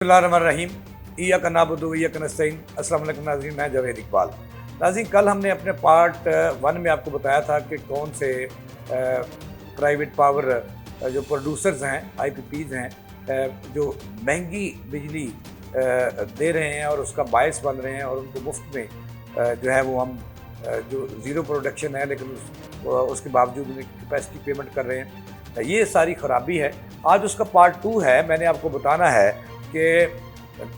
बिस्मिल्लाहिर्रहमानिर्रहीम इय्याक नअबुदु व इय्याक नस्तईन। अस्सलाम वालेकुम नाज़रीन, मैं जावेद इकबाल। नाज़रीन, कल हमने अपने पार्ट 1 में आपको बताया था कि कौन से प्राइवेट पावर जो प्रोड्यूसर्स हैं, आईपीपीज़ हैं, जो महंगी बिजली दे रहे हैं और उसका बायस बन रहे हैं और उनको मुफ्त में जो है वो हम जो ज़ीरो प्रोडक्शन है लेकिन उसके बावजूद उन्हें कैपेसिटी पेमेंट कर रहे हैं, ये सारी ख़राबी है। आज उसका पार्ट 2 है। मैंने आपको बताना है कि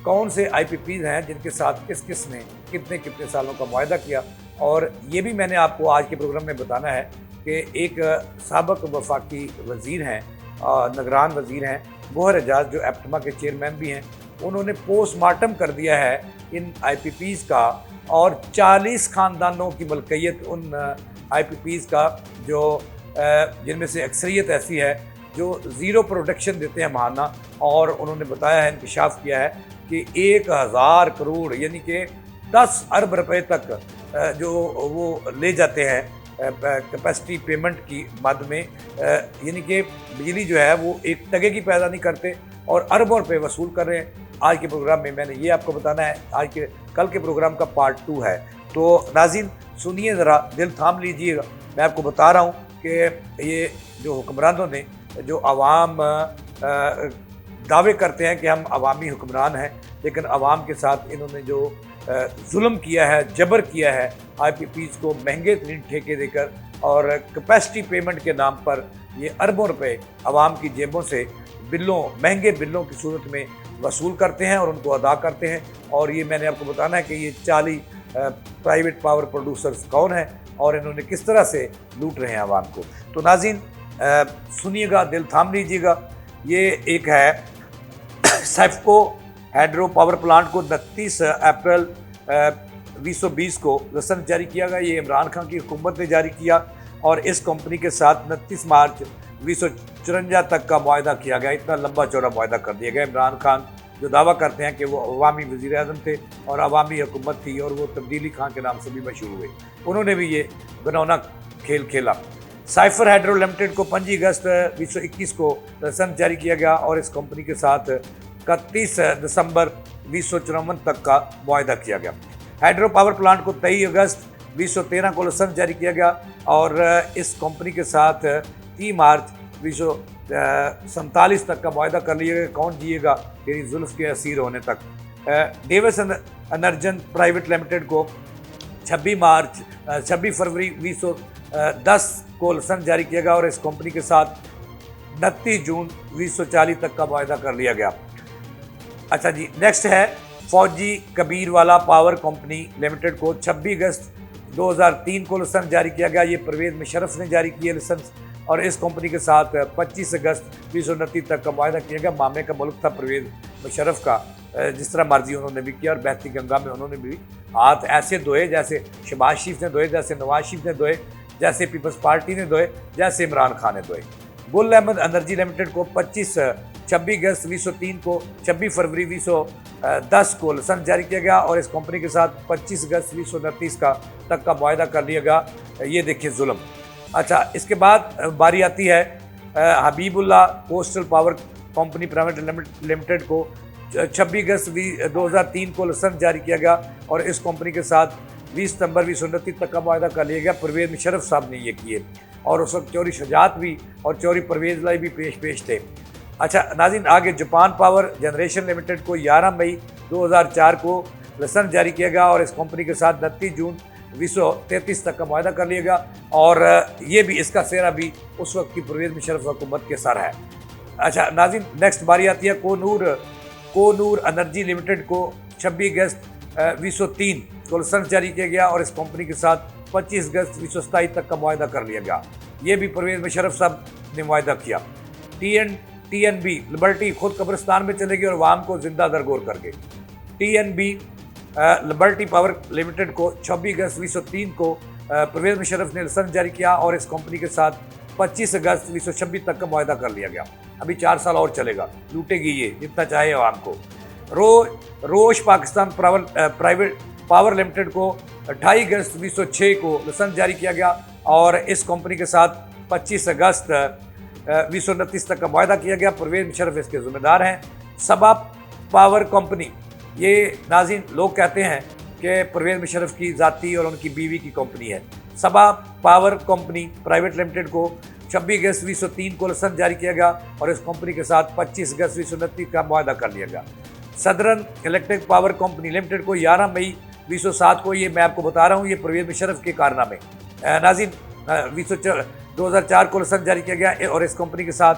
कौन से आईपीपीज़ हैं जिनके साथ किस किस ने कितने कितने सालों का मुआहदा किया, और ये भी मैंने आपको आज के प्रोग्राम में बताना है कि एक साबक वफाकी वज़ीर हैं, निगरान वज़ीर हैं, गोहर एजाज, जो एप्टमा के चेयरमैन भी हैं, उन्होंने पोस्टमार्टम कर दिया है इन आईपीपीज़ का और 40 ख़ानदानों की मलकियत उन आईपीपीज़ का जो जिनमें से अक्सरियत ऐसी है जो ज़ीरो प्रोडक्शन देते हैं माहाना। और उन्होंने बताया है, इंकशाफ किया है कि 1000 करोड़ यानी कि 10 अरब रुपए तक जो वो ले जाते हैं कैपेसिटी पेमेंट की मद में, यानी कि बिजली जो है वो एक टके की पैदा नहीं करते और अरबों रुपए वसूल कर रहे हैं। आज के प्रोग्राम में मैंने ये आपको बताना है। कल के प्रोग्राम का पार्ट 2 है, तो नाज़रीन सुनिए, ज़रा दिल थाम लीजिएगा। मैं आपको बता रहा हूँ कि ये जो हुक्मरानों ने, जो आवाम दावे करते हैं कि हम अवामी हुक्मरान हैं, लेकिन आवाम के साथ इन्होंने जो जुल्म किया है, जबर किया है, आईपीपीज़ को महंगे तरीन ठेके देकर और कैपेसिटी पेमेंट के नाम पर ये अरबों रुपए आवाम की जेबों से महंगे बिलों की सूरत में वसूल करते हैं और उनको अदा करते हैं। और ये मैंने आपको बताना है कि ये 40 प्राइवेट पावर प्रोड्यूसर्स कौन हैं और इन्होंने किस तरह से लूट रहे हैं आवाम को। तो नाज़रीन सुनिएगा, दिल थाम लीजिएगा। ये एक है सैफको हाइड्रो पावर प्लांट को 29 अप्रैल 2020 को लाइसेंस जारी किया गया। ये इमरान खान की हुकूमत ने जारी किया और इस कंपनी के साथ 29 मार्च 2054 तक का मुआहदा किया गया। इतना लंबा चौड़ा मुआहदा कर दिया गया। इमरान खान जो दावा करते हैं कि वो अवामी वज़ीर आज़म थे और अवामी हुकूमत थी और वो तब्दीली खान के नाम से भी मशहूर हुए, उन्होंने भी ये घिनौना खेल खेला। साइफर हाइड्रो लिमिटेड को 5 अगस्त 2021 को लाइसेंस जारी किया गया और इस कंपनी के साथ 31 दिसंबर 2054 तक का मुआहदा किया गया। हाइड्रो पावर प्लांट को 23 अगस्त 2013 को लाइसेंस जारी किया गया और इस कंपनी के साथ 3 मार्च 2047 तक का मुआहदा कर लिया गया। कौन जिएगा तेरी जुल्फ के असीर होने तक। डेविस एनर्जन प्राइवेट लिमिटेड को 26 फरवरी 2010 को लाइसेंस जारी किया गया और इस कंपनी के साथ 29 जून 2040 तक का मुआहदा कर लिया गया। अच्छा जी, नेक्स्ट है फौजी कबीरवाला पावर कंपनी लिमिटेड को 26 अगस्त 2003 को लाइसेंस जारी किया गया। ये परवेज़ मुशर्रफ ने जारी किया लाइसेंस और इस कंपनी के साथ 25 अगस्त 2029 तक का मुआहदा किया गया। मामे का मुल्क था परवेज़ मुशर्रफ का, जिस तरह मर्जी उन्होंने भी किया और बहती गंगा में उन्होंने भी हाथ ऐसे धोए जैसे शहबाज शरीफ ने धोए, जैसे नवाज शरीफ ने धोए, जैसे पीपल्स पार्टी ने धोए, जैसे इमरान खान ने धोए। गुल अहमद एनर्जी लिमिटेड को 26 अगस्त 2003 को 26 फरवरी 2010 को लाइसेंस जारी किया गया और इस कंपनी के साथ 25 अगस्त 2029 का तक का मुआहदा कर लिया गया। ये देखिए जुल्म। अच्छा, इसके बाद बारी आती है Habibullah coastal power company private limited को 26 अगस्त 2003 को लाइसेंस जारी किया गया और इस कंपनी के साथ 20 सितंबर 2029 तक का मुआहदा कर लिया गया। परवेज़ मुशर्रफ साहब ने ये किए और उस वक्त चौरी शजात भी और चौरी परवेज़ लाई भी पेश थे। अच्छा नाज़रीन, आगे जापान पावर जनरेशन लिमिटेड को 11 मई 2004 को लाइसेंस जारी किया गया और इस कंपनी के साथ 29 जून 2033 तक का मुआहदा कर लिया गया और ये भी, इसका सेहरा भी उस वक्त की परवेज़ मुशर्रफ हुकूमत के सर है। अच्छा नाज़रीन, नेक्स्ट बारी आती है कोनूर एनर्जी लिमिटेड को 26 अगस्त 2003 को लाइसेंस जारी किया गया और इस कंपनी के साथ 25 अगस्त 2027 तक का मुआहदा कर लिया गया। ये भी परवेज़ मुशर्रफ साहब ने मुआहदा किया। TNB लिबर्टी खुद कब्रिस्तान में चले गई और वाम को जिंदा दरगोर कर गए। TNB लिबर्टी पावर लिमिटेड को 26 अगस्त 2003 को परवेज़ मुशर्रफ ने लाइसेंस जारी किया और इस कंपनी के साथ 25 अगस्त 2026 तक का मुआहदा कर लिया गया। अभी 4 साल और चलेगा, लूटेगी ये जितना चाहे आवाम को। रोश पाकिस्तान प्राइवेट पावर लिमिटेड को 28 अगस्त 2006 को लाइसेंस जारी किया गया और इस कंपनी के साथ 25 अगस्त 2029 तक का मुआहदा किया गया। परवेज़ मुशर्रफ इसके जिम्मेदार हैं। सबा पावर कंपनी, ये नाज़रीन लोग कहते हैं कि परवेज़ मुशर्रफ की ज़ाती और उनकी बीवी की कंपनी है। सबा पावर कंपनी प्राइवेट लिमिटेड को 26 अगस्त 2003 को लाइसेंस जारी किया गया और इस कंपनी के साथ 25 अगस्त 2029 का मुआहदा कर लिया गया। Southern electric power company limited को 11 मई 2007 को, ये मैं आपको बता रहा हूँ, ये परवेज़ मुशर्रफ के कारनामे नाज़रीन 2004 को लाइसेंस जारी किया गया और इस कंपनी के साथ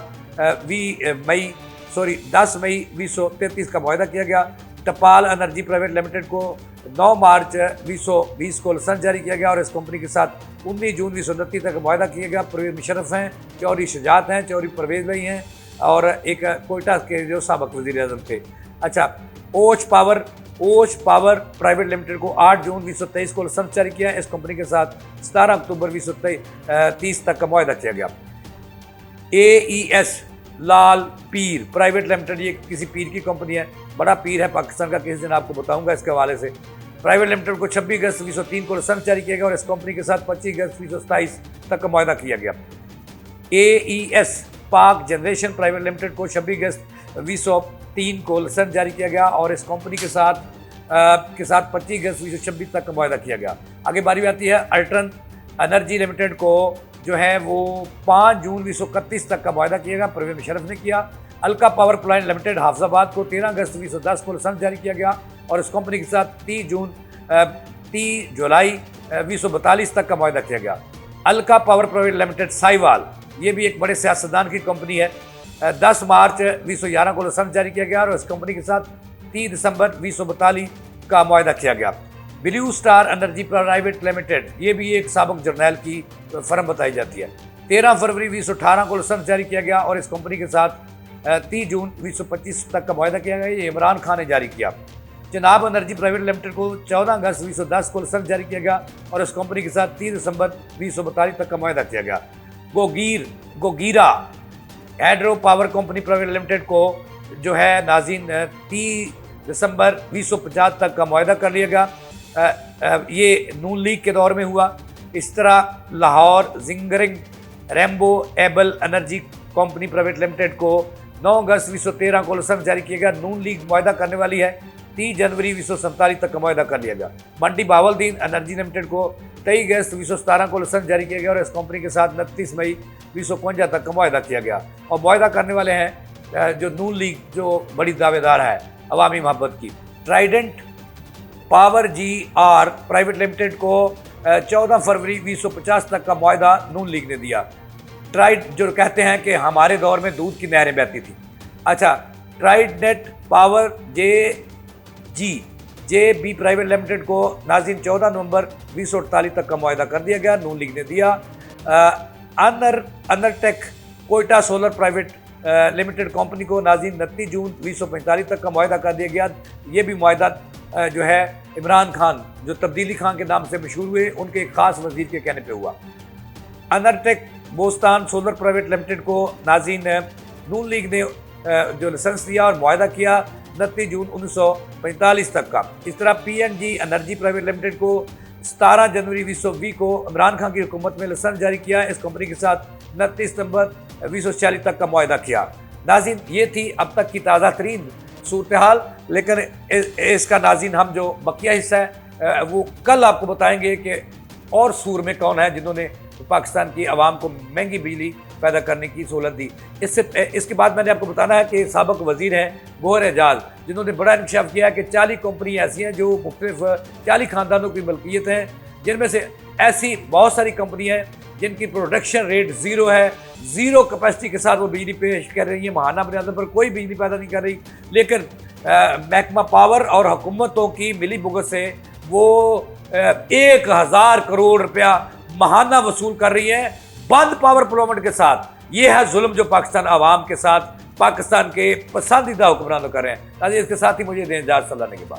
10 मई 2033 का मुआहदा किया गया। टपाल एनर्जी प्राइवेट लिमिटेड को 9 मार्च 2020 को लाइसेंस जारी किया गया और इस कंपनी के साथ 19 जून 2029 तक मुआहदा किया गया। परवेज़ मुशर्रफ हैं, चौधरी शुजात हैं, चौधरी परवेज़ भाई हैं और एक कोयटा के जो साबिक़ वज़ीर-ए-आज़म थे। अच्छा, ओच पावर प्राइवेट लिमिटेड को 8 जून 2023 को लाइसेंस जारी किया। इस कंपनी के साथ 17 अक्टूबर 2030 तक का मुआहदा किया गया। AES लाल पीर प्राइवेट लिमिटेड, ये किसी पीर की कंपनी है, बड़ा पीर है पाकिस्तान का, किसी दिन आपको बताऊंगा इसके हवाले से। प्राइवेट लिमिटेड को 26 अगस्त 2003 को लाइसेंस जारी किया गया और इस कंपनी के साथ 25 अगस्त 2027 तक का मुआहदा किया गया। AES पाक जनरेशन प्राइवेट लिमिटेड को 26 अगस्त 2003 को लाइसेंस जारी किया गया और इस कंपनी के साथ 25 अगस्त 2026 तक का मुआहदा किया गया। आगे बारी आती है अल्ट्रन एनर्जी लिमिटेड को, जो है वो 5 जून 2031 तक का मुआहदा किया गया, परवेज़ मुशर्रफ ने किया। Alka power plant limited Hafizabad को 13 अगस्त 2010 को लाइसेंस जारी किया गया और इस कंपनी के साथ 30 जुलाई 2042 तक का मुआहदा किया गया। Alka power private limited Sahiwal, ये भी एक बड़े सियासतदान की कंपनी है, 10 मार्च 2011 को लाइसेंस जारी किया गया और इस कंपनी के साथ 30 दिसंबर 2042 का मुआहदा किया गया। Blue star energy private limited, ये भी एक साबिक़ जर्नैल की फर्म बताई जाती है, 13 फरवरी 2018 को लाइसेंस जारी किया गया और इस कंपनी के साथ 30 जून 2025 तक का मुआहदा किया गया। ये इमरान खान ने जारी किया। जनाब एनर्जी प्राइवेट लिमिटेड को 14 अगस्त 2010 को लाइसेंस जारी किया गया और इस कंपनी के साथ 30 दिसंबर 2042 तक का मुआहदा किया गया। Gogira hydro power company private limited को जो है नाज़रीन 30 दिसंबर 2050 तक का मुआहदा कर लिया गया। ये नून लीग के दौर में हुआ। इस तरह लाहौर जिंगरिंग renewable energy company private limited को 9 अगस्त 2013 को लाइसेंस जारी किया गया। नून लीग मुआहदा करने वाली है, 30 जनवरी 2047 तक का मुआहदा कर लिया गया। मंडी बावलदीन एनर्जी लिमिटेड को 23 अगस्त 2017 को लाइसेंस जारी किया गया और इस कंपनी के साथ 29 मई 2055 तक का मुआहदा किया गया। और मुआहदा करने वाले हैं जो नून लीग, जो बड़ी दावेदार है अवामी मोहब्बत की। Trident power GR private limited को 14 फरवरी 2050 तक का मुआहदा नून लीग ने दिया। जो कहते हैं कि हमारे दौर में दूध की नहरें बहती थी। अच्छा, Trident power JB private limited को नाज़रीन 14 नवंबर 2048 तक का मुआहदा कर दिया गया, नून लीग ने दिया। अनरटेक Quetta solar private limited company को नाज़रीन 29 जून 2045 तक का मुआहदा कर दिया गया। ये भी मुआहदा जो है इमरान खान, जो तब्दीली खान के नाम से मशहूर हुए, उनके एक ख़ास वजीर के कहने पे हुआ। अनरटेक बोस्तान सोलर प्राइवेट लिमिटेड को नाज़रीन नून लीग ने जो लाइसेंस दिया और मुआहदा किया 29 जून 1945 तक का। इस तरह PNG एनर्जी प्राइवेट लिमिटेड को 17 जनवरी 2020 को इमरान खान की हुकूमत में लाइसेंस जारी किया। इस कंपनी के साथ 29 सितंबर 2046 तक का मुआहदा किया। नाज़रीन, ये थी अब तक की ताज़ा तरीन सूरत हाल, लेकिन इसका नाज़रीन हम जो बकिया हिस्सा है वो कल आपको बताएंगे कि और सूर में कौन है जिन्होंने पाकिस्तान की आवाम को महंगी बिजली पैदा करने की सहूलत दी। इसके बाद मैंने आपको बताना है कि साबिक़ वज़ीर हैं गोहर एजाज, जिन्होंने बड़ा इंकशाफ किया है कि 40 कंपनी ऐसी हैं जो मुख्तलिफ 40 ख़ानदानों की मलकियत हैं, जिनमें से ऐसी बहुत सारी कंपनियाँ हैं जिनकी प्रोडक्शन रेट ज़ीरो है, ज़ीरो कैपेसिटी के साथ वो बिजली पेश कर रही है, महाना बुनियाद पर कोई बिजली पैदा नहीं कर रही, लेकिन महकमा पावर और हुकूमतों की मिली भुगत से वो 1000 करोड़ रुपया महाना वसूल कर रही है बंद पावर प्लांट के साथ। ये है जुल्म जो पाकिस्तान आवाम के साथ पाकिस्तान के पसंदीदा हुक्मरानों कर रहे हैं। इसके साथ ही मुझे दें इजाज़त, सलाह के बाद।